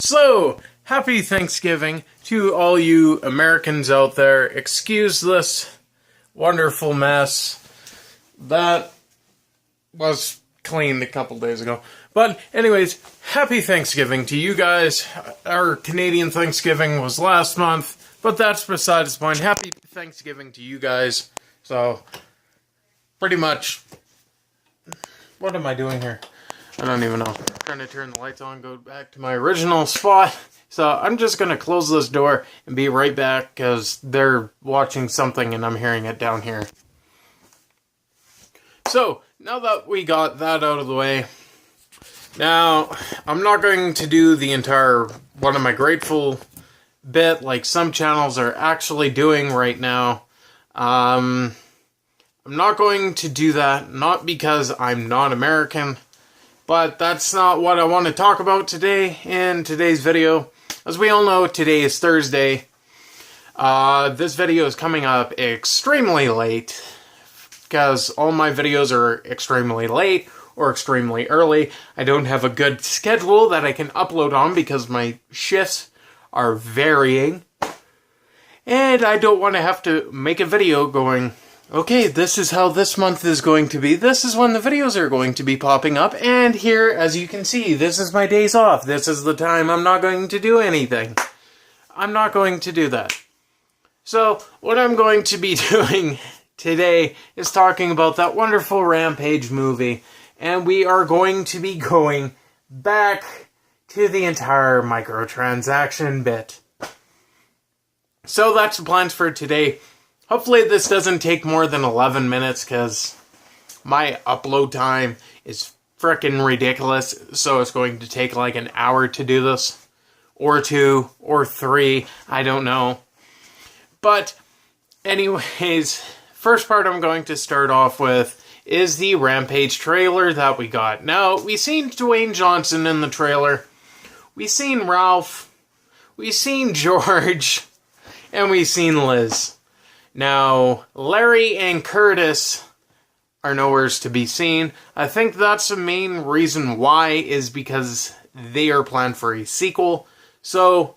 So, happy Thanksgiving to all you Americans out there. Excuse this wonderful mess that was cleaned a couple days ago. But anyways, happy Thanksgiving to you guys. Our Canadian Thanksgiving was last month, but that's besides the point. Happy Thanksgiving to you guys. So, pretty much, what am I doing here? I don't even know. I'm trying to turn the lights on, go back to my original spot. So I'm just going to close this door and be right back because they're watching something and I'm hearing it down here. So, now that we got that out of the way, now I'm not going to do the entire What Am I Grateful bit like some channels are actually doing right now. I'm not going to do that, not because I'm not American, but that's not what I want to talk about today in today's video. As we all know, today is Thursday. This video is coming up extremely late, because all my videos are extremely late or extremely early. I don't have a good schedule that I can upload on because my shifts are varying. And I don't want to have to make a video going, okay, this is how this month is going to be. This is when the videos are going to be popping up. And here, as you can see, this is my days off. This is the time I'm not going to do anything. I'm not going to do that. So, what I'm going to be doing today is talking about that wonderful Rampage movie. And we are going to be going back to the entire microtransaction bit. So, that's the plans for today. Hopefully this doesn't take more than 11 minutes because my upload time is frickin' ridiculous. So it's going to take like an hour to do this. Or 2, or 3, I don't know. But anyways, first part I'm going to start off with is the Rampage trailer that we got. Now, we seen Dwayne Johnson in the trailer. We seen Ralph. We seen George. And we seen Liz. Now, Larry and Curtis are nowhere to be seen. I think that's the main reason why is because they are planned for a sequel. So,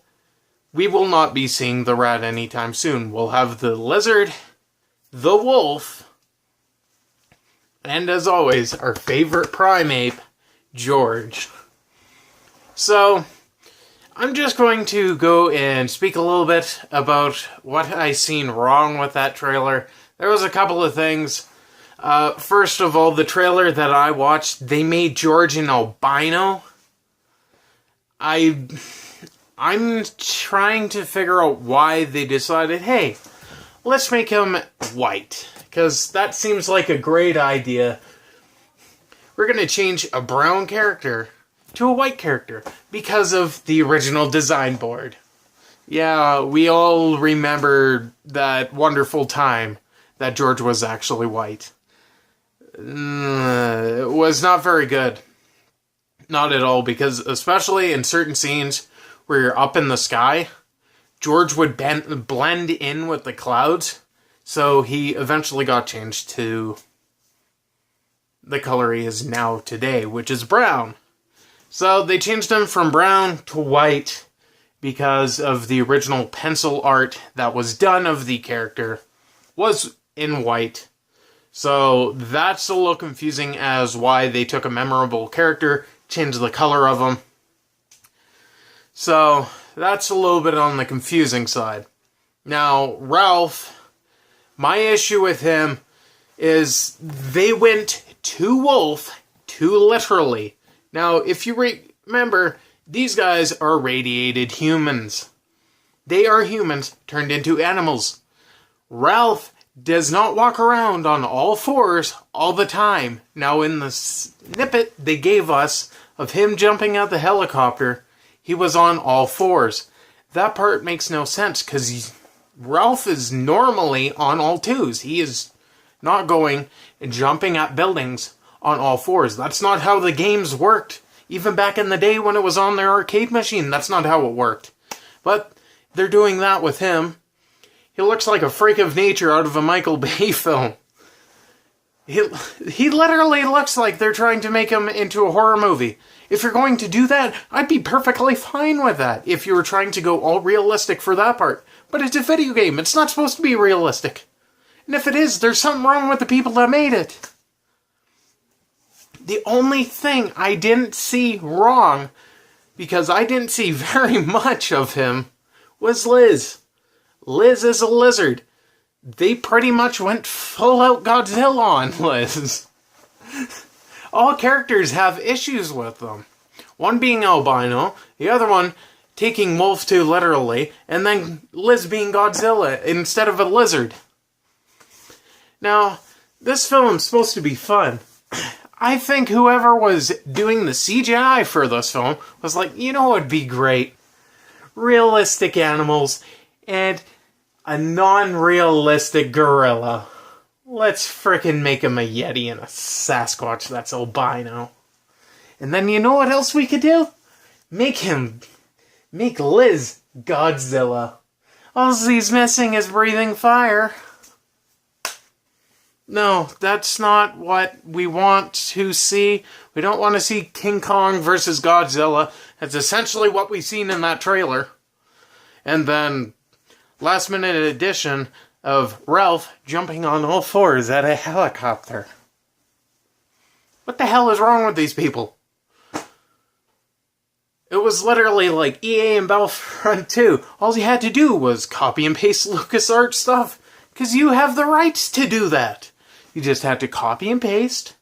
we will not be seeing the rat anytime soon. We'll have the lizard, the wolf, and as always, our favorite primate, George. So, I'm just going to go and speak a little bit about what I seen wrong with that trailer. There was a couple of things. First of all, the trailer that I watched, they made George an albino. I'm trying to figure out why they decided, hey, let's make him white. Because that seems like a great idea. We're going to change a brown character to a white character because of the original design board. Yeah, we all remember that wonderful time that George was actually white. It was not very good. Not at all, because especially in certain scenes where you're up in the sky, George would blend in with the clouds, so he eventually got changed to the color he is now today, which is brown. So they changed him from brown to white because of the original pencil art that was done of the character was in white. So that's a little confusing as why they took a memorable character, changed the color of him. So that's a little bit on the confusing side. Now, Ralph, my issue with him is they went to wolf too literally. Now, if you remember, these guys are radiated humans. They are humans turned into animals. Ralph does not walk around on all fours all the time. Now, in the snippet they gave us of him jumping out the helicopter, he was on all fours. That part makes no sense because Ralph is normally on all twos. He is not going and jumping at buildings on all fours. That's not how the games worked. Even back in the day when it was on their arcade machine, that's not how it worked. But they're doing that with him. He looks like a freak of nature out of a Michael Bay film. He literally looks like they're trying to make him into a horror movie. If you're going to do that, I'd be perfectly fine with that, if you were trying to go all realistic for that part. But it's a video game, it's not supposed to be realistic. And if it is, there's something wrong with the people that made it. The only thing I didn't see wrong, because I didn't see very much of him, was Liz. Liz is a lizard. They pretty much went full out Godzilla on Liz. All characters have issues with them. One being albino, the other one taking wolf too literally, and then Liz being Godzilla instead of a lizard. Now, this film's supposed to be fun. I think whoever was doing the CGI for this film was like, you know what would be great? Realistic animals and a non-realistic gorilla. Let's frickin' make him a Yeti and a Sasquatch that's albino. And then you know what else we could do? Make Liz Godzilla. All he's missing is breathing fire. No, that's not what we want to see. We don't want to see King Kong versus Godzilla. That's essentially what we've seen in that trailer. And then last minute addition of Ralph jumping on all fours at a helicopter. What the hell is wrong with these people? It was literally like EA and Battlefront 2. All you had to do was copy and paste LucasArts stuff. Because you have the rights to do that. You just had to copy and paste,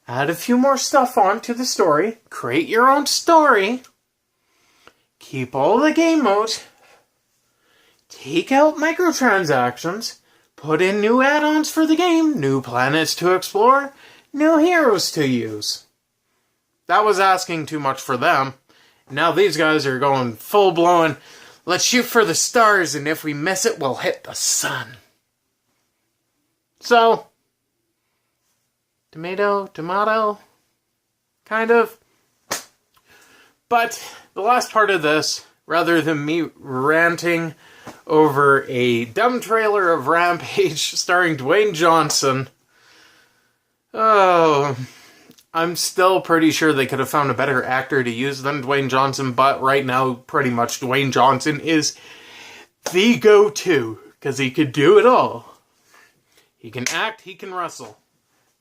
add a few more stuff onto the story, create your own story, keep all the game modes, take out microtransactions, put in new add-ons for the game, new planets to explore, new heroes to use. That was asking too much for them. Now these guys are going full-blown, let's shoot for the stars, and if we miss it, we'll hit the sun. So, tomato, kind of. But the last part of this, rather than me ranting over a dumb trailer of Rampage starring Dwayne Johnson, I'm still pretty sure they could have found a better actor to use than Dwayne Johnson, but right now, pretty much Dwayne Johnson is the go-to, because he could do it all. He can act, he can wrestle.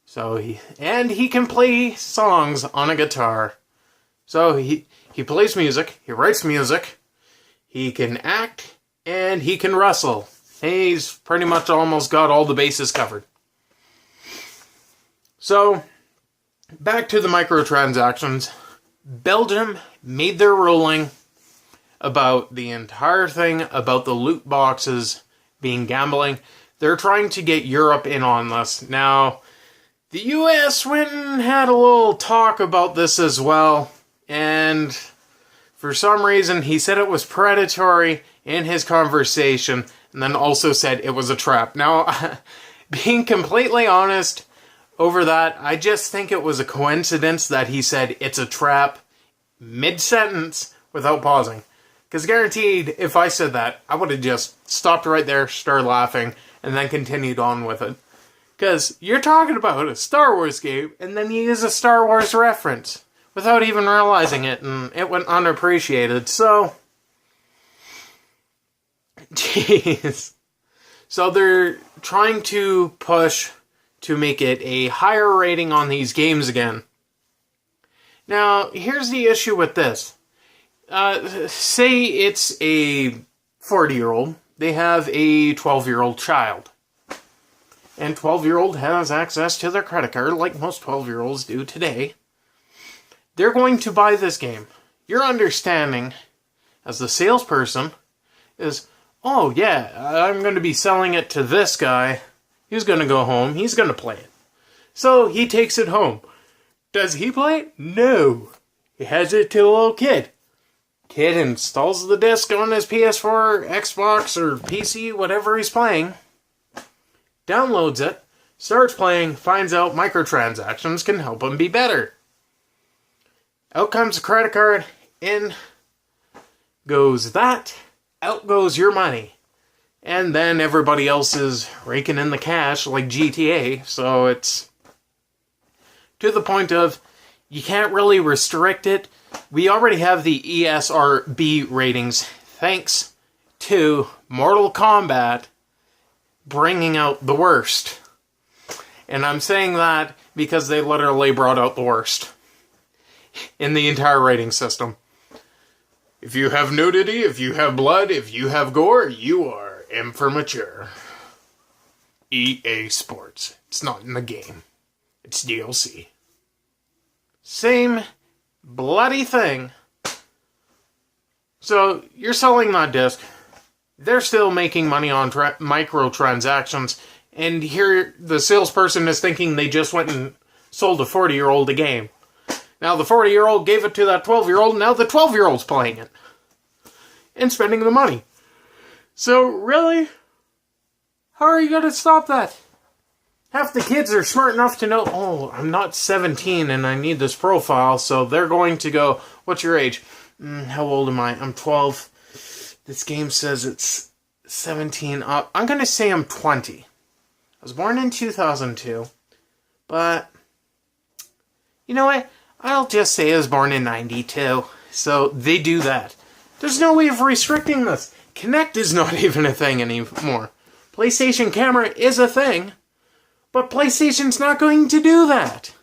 He can play songs on a guitar. So he plays music, he writes music, he can act, and he can wrestle. He's pretty much almost got all the bases covered. So, back to the microtransactions. Belgium made their ruling about the entire thing about the loot boxes being gambling. They're trying to get Europe in on this. Now, the US went and had a little talk about this as well, and for some reason he said it was predatory in his conversation, and then also said it was a trap. Now, being completely honest over that, I just think it was a coincidence that he said it's a trap mid-sentence without pausing. Because guaranteed, if I said that, I would have just stopped right there, started laughing, and then continued on with it. Because you're talking about a Star Wars game, and then you use a Star Wars reference without even realizing it, and it went unappreciated, so... Jeez. So they're trying to push to make it a higher rating on these games again. Now, here's the issue with this. Say it's a 40-year-old. They have a 12-year-old child. And 12-year-old has access to their credit card like most 12-year-olds do today. They're going to buy this game. Your understanding, as the salesperson, is, oh yeah, I'm going to be selling it to this guy. He's going to go home. He's going to play it. So he takes it home. Does he play it? No. He has it to a little kid. Kid installs the disc on his PS4, Xbox, or PC, whatever he's playing. Downloads it. Starts playing. Finds out microtransactions can help him be better. Out comes the credit card. In goes that. Out goes your money. And then everybody else is raking in the cash like GTA. So it's to the point of you can't really restrict it. We already have the ESRB ratings thanks to Mortal Kombat bringing out the worst. And I'm saying that because they literally brought out the worst in the entire rating system. If you have nudity, if you have blood, if you have gore, you are M for mature. EA Sports. It's not in the game. It's DLC. Same bloody thing. So, you're selling that disc. They're still making money on microtransactions. And here, the salesperson is thinking they just went and sold a 40-year-old a game. Now, the 40-year-old gave it to that 12-year-old, and now the 12-year-old's playing it. And spending the money. So, really? How are you going to stop that? Half the kids are smart enough to know, oh, I'm not 17 and I need this profile, so they're going to go, what's your age? How old am I? I'm 12. This game says it's 17 up. I'm going to say I'm 20. I was born in 2002, but you know what? I'll just say I was born in 92. So they do that. There's no way of restricting this. Kinect is not even a thing anymore. PlayStation Camera is a thing, but PlayStation's not going to do that.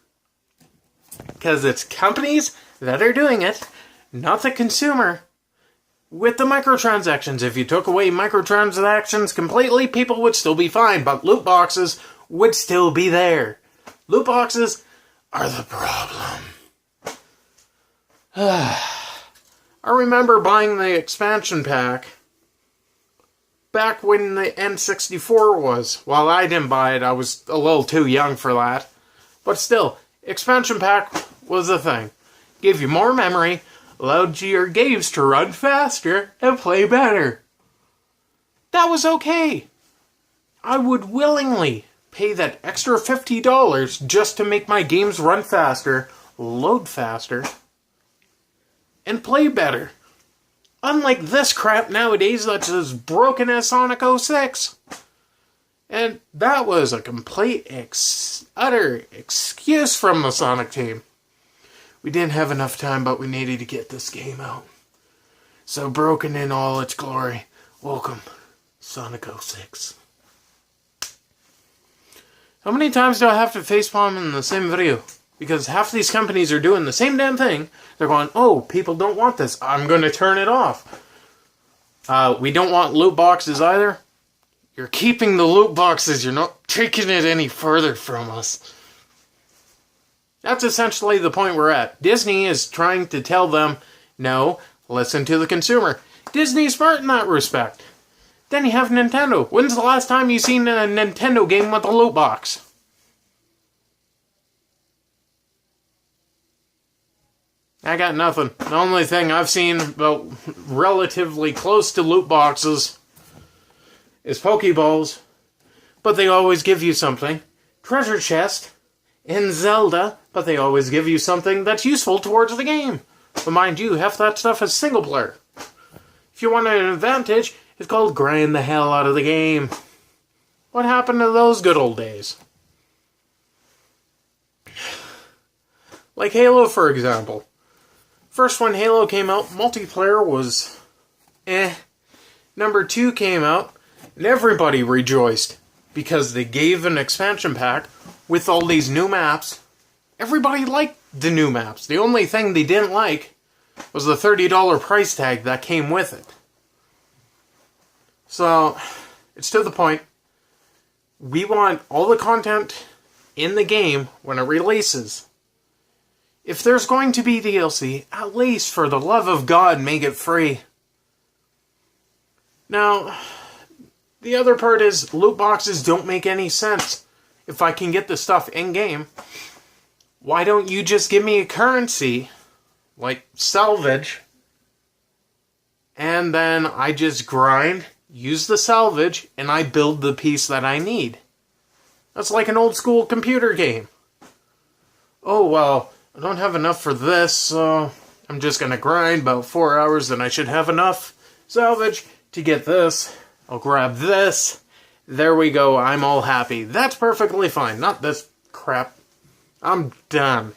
Because it's companies that are doing it, not the consumer. With the microtransactions, if you took away microtransactions completely, people would still be fine, but loot boxes would still be there. Loot boxes are the problem. I remember buying the expansion pack back when the N64 was. Well, I didn't buy it. I was a little too young for that. But still, expansion pack was a thing. Gave you more memory, allowed your games to run faster and play better. That was okay. I would willingly pay that extra $50 just to make my games run faster, load faster, and play better. Unlike this crap nowadays that's as broken as Sonic 06. And that was a complete, utter excuse from the Sonic team. We didn't have enough time, but we needed to get this game out. So broken in all its glory. Welcome, Sonic 06. How many times do I have to facepalm in the same video? Because half these companies are doing the same damn thing. They're going, oh, people don't want this. I'm going to turn it off. We don't want loot boxes either. You're keeping the loot boxes. You're not taking it any further from us. That's essentially the point we're at. Disney is trying to tell them, no, listen to the consumer. Disney's smart in that respect. Then you have Nintendo. When's the last time you seen a Nintendo game with a loot box? I got nothing. The only thing I've seen about relatively close to loot boxes is Pokeballs. But they always give you something. Treasure chest in Zelda, but they always give you something that's useful towards the game. But mind you, half that stuff is single player. If you want an advantage, it's called grind the hell out of the game. What happened to those good old days? Like Halo, for example. First when Halo came out, multiplayer was Number 2 came out, and everybody rejoiced because they gave an expansion pack with all these new maps. Everybody liked the new maps. The only thing they didn't like was the $30 price tag that came with it. So, it's to the point. We want all the content in the game when it releases. If there's going to be DLC, at least for the love of God, make it free. Now, the other part is loot boxes don't make any sense. If I can get the stuff in-game, why don't you just give me a currency, like salvage, and then I just grind, use the salvage, and I build the piece that I need. That's like an old school computer game. Oh, well, I don't have enough for this, so I'm just going to grind about 4 hours, and I should have enough salvage to get this. I'll grab this. There we go. I'm all happy. That's perfectly fine. Not this crap. I'm done.